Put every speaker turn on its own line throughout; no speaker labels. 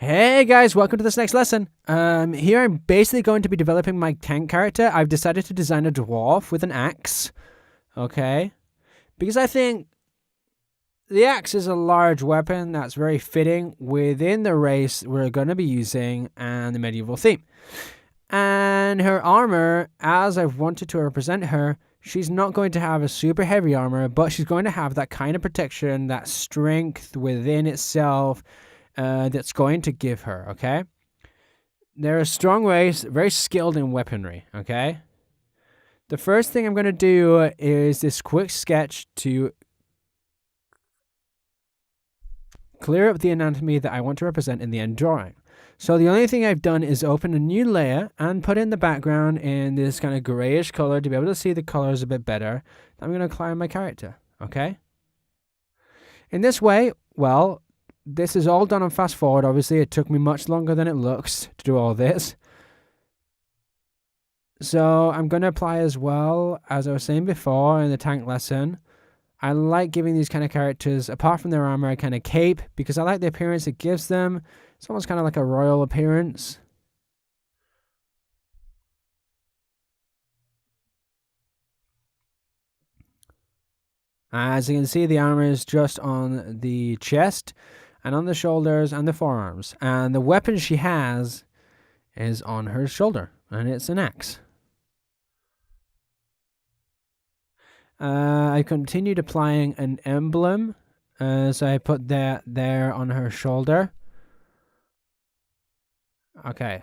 Hey guys, welcome to this next lesson. Here I'm basically going to be developing my tank character. I've decided to design a dwarf with an axe, okay? Because I think the axe is a large weapon that's very fitting within the race we're going to be using and the medieval theme. And her armor, as I've wanted to represent her, she's not going to have a super heavy armor, but she's going to have that kind of protection, that strength within itself, that's going to give her, okay? They're a strong race, very skilled in weaponry, okay? The first thing I'm going to do is this quick sketch to clear up the anatomy that I want to represent in the end drawing. So the only thing I've done is open a new layer and put in the background in this kind of grayish color to be able to see the colors a bit better. I'm going to apply my character, okay? In this way, well, this is all done on fast forward. Obviously, it took me much longer than it looks to do all this. So I'm going to apply as well, as I was saying before in the tank lesson. I like giving these kind of characters, apart from their armor, a kind of cape, because I like the appearance it gives them. It's almost kind of like a royal appearance. As you can see, the armor is just on the chest and on the shoulders and the forearms. And the weapon she has is on her shoulder, and it's an axe. I continued applying an emblem, so I put that there on her shoulder. Okay,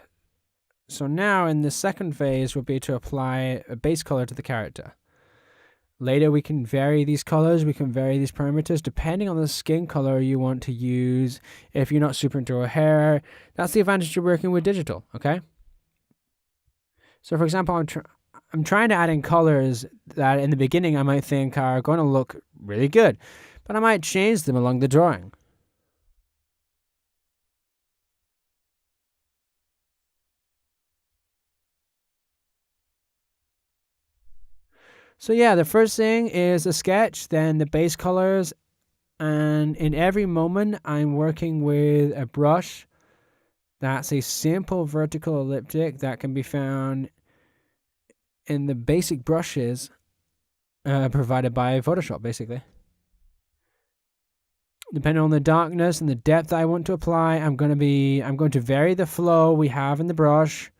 so now in the second phase would be to apply a base color to the character. Later we can vary these colors, we can vary these parameters depending on the skin color you want to use. If you're not super into her hair, that's the advantage of working with digital, okay? So for example, I'm trying to add in colors that in the beginning I might think are going to look really good, but I might change them along the drawing. So yeah, the first thing is a sketch, then the base colors, and in every moment I'm working with a brush. That's a simple vertical elliptic that can be found in the basic brushes provided by Photoshop, basically. Depending on the darkness and the depth I want to apply, I'm going to vary the flow we have in the brush.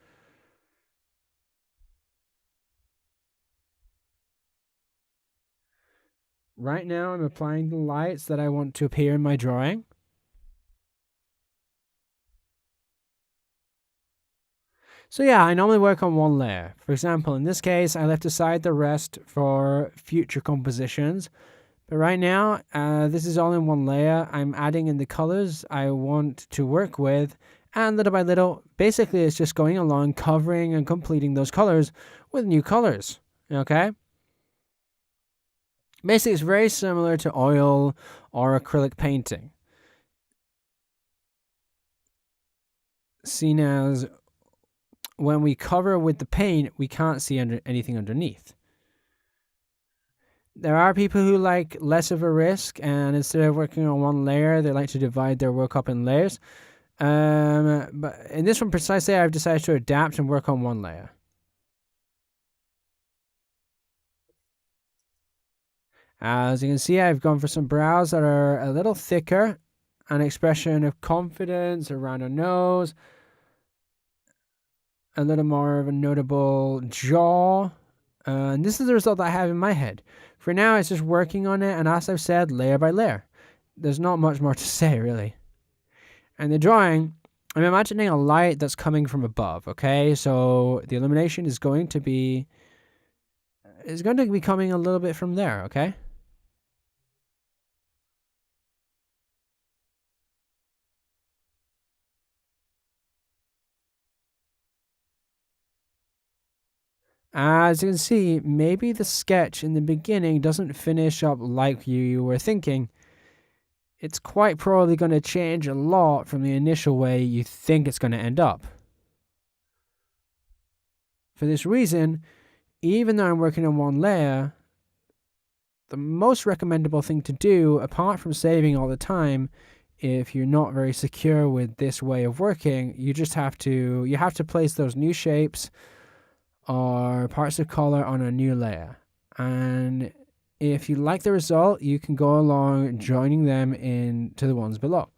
Right now, I'm applying the lights that I want to appear in my drawing. So yeah, I normally work on one layer. For example, in this case, I left aside the rest for future compositions. But right now, this is all in one layer. I'm adding in the colors I want to work with. And little by little, basically it's just going along, covering and completing those colors with new colors. Okay? Basically, it's very similar to oil or acrylic painting. Seen as when we cover with the paint, we can't see anything underneath. There are people who like less of a risk, and instead of working on one layer, they like to divide their work up in layers. But in this one precisely, I've decided to adapt and work on one layer. As you can see, I've gone for some brows that are a little thicker, an expression of confidence around her nose, a little more of a notable jaw, and this is the result I have in my head. For now, it's just working on it, and as I've said, layer by layer. There's not much more to say, really. And the drawing, I'm imagining a light that's coming from above, okay? So the illumination is going to be coming a little bit from there, okay? As you can see, maybe the sketch in the beginning doesn't finish up like you were thinking. It's quite probably going to change a lot from the initial way you think it's going to end up. For this reason, even though I'm working on one layer, the most recommendable thing to do, apart from saving all the time, if you're not very secure with this way of working, you have to place those new shapes or parts of color on a new layer. And if you like the result, you can go along joining them into the ones below.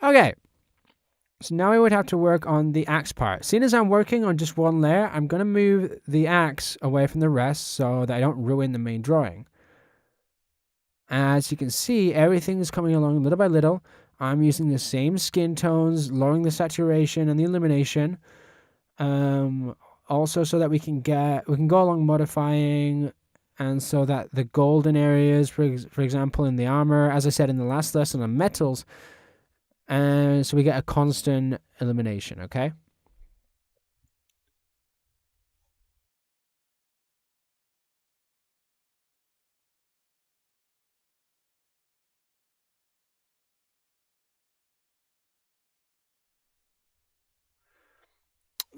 Okay, so now we would have to work on the axe part. Seeing as I'm working on just one layer, I'm going to move the axe away from the rest so that I don't ruin the main drawing. As you can see, everything is coming along little by little. I'm using the same skin tones, lowering the saturation and the illumination. Also so that we can go along modifying, and so that the golden areas, for example, in the armor, as I said in the last lesson on metals, and so we get a constant illumination, okay?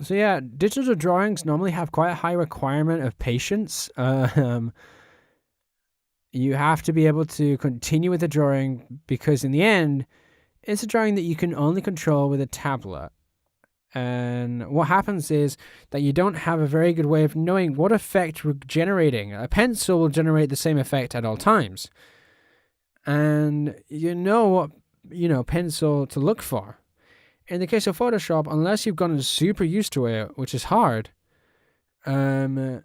So yeah, digital drawings normally have quite a high requirement of patience. You have to be able to continue with the drawing because in the end, it's a drawing that you can only control with a tablet. And what happens is that you don't have a very good way of knowing what effect we're generating. A pencil will generate the same effect at all times. And you know what, pencil to look for. In the case of Photoshop, unless you've gotten super used to it, which is hard, and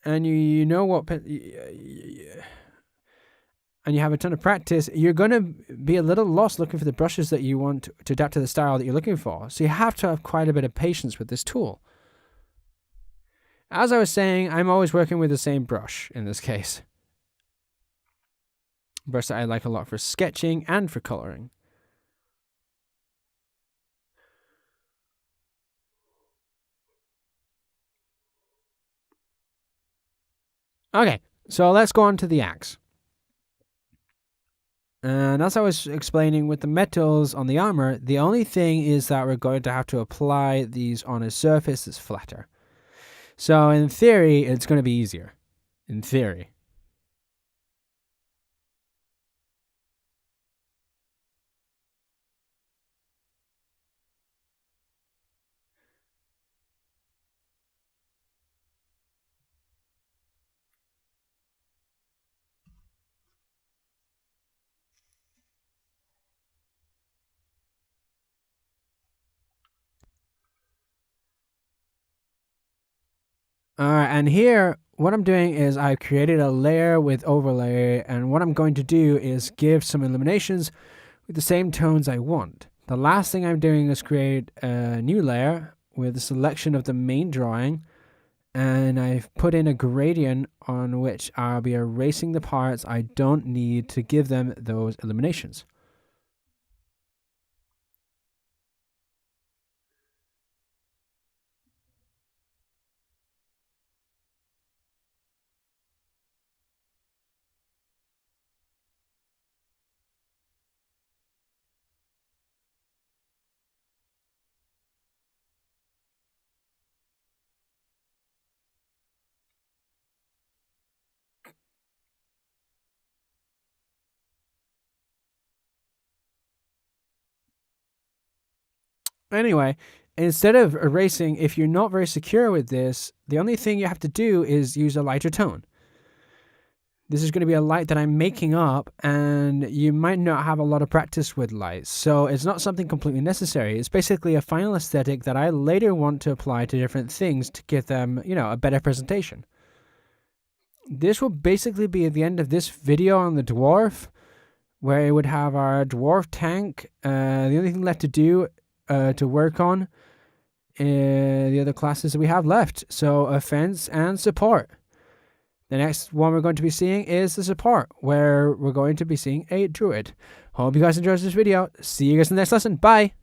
you know what, and you have a ton of practice, you're going to be a little lost looking for the brushes that you want to adapt to the style that you're looking for. So you have to have quite a bit of patience with this tool. As I was saying, I'm always working with the same brush in this case. Brush that I like a lot for sketching and for coloring. Okay, so let's go on to the axe. And as I was explaining with the metals on the armor, the only thing is that we're going to have to apply these on a surface that's flatter. So in theory, it's going to be easier. In theory. Alright, and here, what I'm doing is I've created a layer with overlay, and what I'm going to do is give some illuminations with the same tones I want. The last thing I'm doing is create a new layer with a selection of the main drawing, and I've put in a gradient on which I'll be erasing the parts I don't need to give them those illuminations. Anyway, instead of erasing, if you're not very secure with this, the only thing you have to do is use a lighter tone. This is going to be a light that I'm making up, and you might not have a lot of practice with lights, so it's not something completely necessary. It's basically a final aesthetic that I later want to apply to different things to give them, a better presentation. This will basically be at the end of this video on the Dwarf, where it would have our Dwarf tank. The only thing left to do to work on the other classes that we have left, so offense and support. The next one we're going to be seeing is the support, where we're going to be seeing a druid. Hope you guys enjoyed this video. See you guys in the next lesson. Bye!